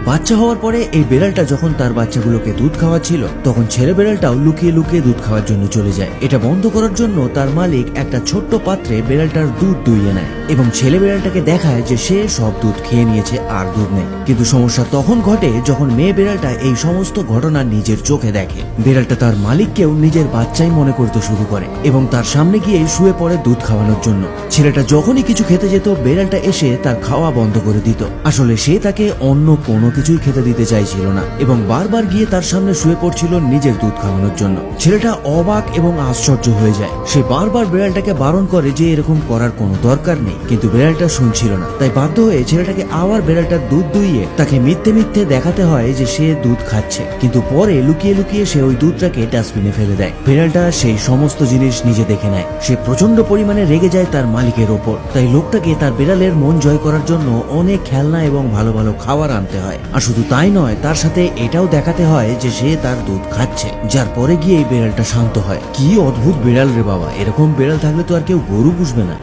বাচ্চা হওয়ার পরে এই বেড়ালটা যখন তার বাচ্চাগুলোকে দুধ খাওয়াচ্ছিল তখন ছেলে বেড়ালটাও লুকিয়ে লুকিয়ে দুধ খাওয়ার জন্য চলে যায়। এটা বন্ধ করার জন্য তার মালিক একটা ছোট্ট পাত্রে বেড়ালটার দুধ দুইয়ে নেয় এবং ছেলে বেড়ালটাকে দেখায় যে সে সব দুধ খেয়ে নিয়েছে আর দুধ নেই। কিন্তু সমস্যা তখন ঘটে যখন মেয়ে বেড়ালটা এই সমস্ত ঘটনা নিজের চোখে দেখে। বেড়ালটা তার মালিককেও নিজের বাচ্চাই মনে করতে শুরু করে এবং তার সামনে গিয়ে শুয়ে পড়ে দুধ খাওয়ানোর জন্য। ছেলেটা যখনই কিছু খেতে যেত বেড়ালটা এসে তার খাওয়া বন্ধ করে দিত। আসলে সে তাকে অন্য কোনো কিছুই খেতে দিতে চাইছিল না এবং বারবার গিয়ে তার সামনে শুয়ে পড়ছিল নিজের দুধ খাওয়ানোর জন্য। ছেলেটা অবাক এবং আশ্চর্য হয়ে যায়। সে বারবার বেড়ালটাকে বারণ করে যে এরকম করার কোনো দরকার নেই, কিন্তু বেড়ালটা শুনছিল না। তাই বাধ্য হয়ে ছেলেটাকে আবার বেড়ালটার দুধ দুইয়ে তাকে মিথ্যে মিথ্যে দেখাতে হয় যে সে দুধ খাচ্ছে, কিন্তু পরে লুকিয়ে লুকিয়ে সে ওই দুধটাকে ডাস্টবিনে ফেলে দেয়। বেড়ালটা সেই সমস্ত জিনিস নিজে দেখে নেয়। সে প্রচন্ড পরিমাণে রেগে যায় তার মালিকের ওপর। তাই লোকটাকে তার বেড়ালের মন জয় করার জন্য অনেক খেলনা এবং ভালো ভালো খাবার আনতে হয়। আর শুধু তাই নয়, তার সাথে এটাও দেখাতে হয় যে সে তার দুধ খাচ্ছে, যার পরে গিয়ে এই বেড়ালটা শান্ত হয়। কি অদ্ভুত বেড়াল রে বাবা, এরকম বেড়াল থাকলে তো আর কেউ গরু পুষবে না।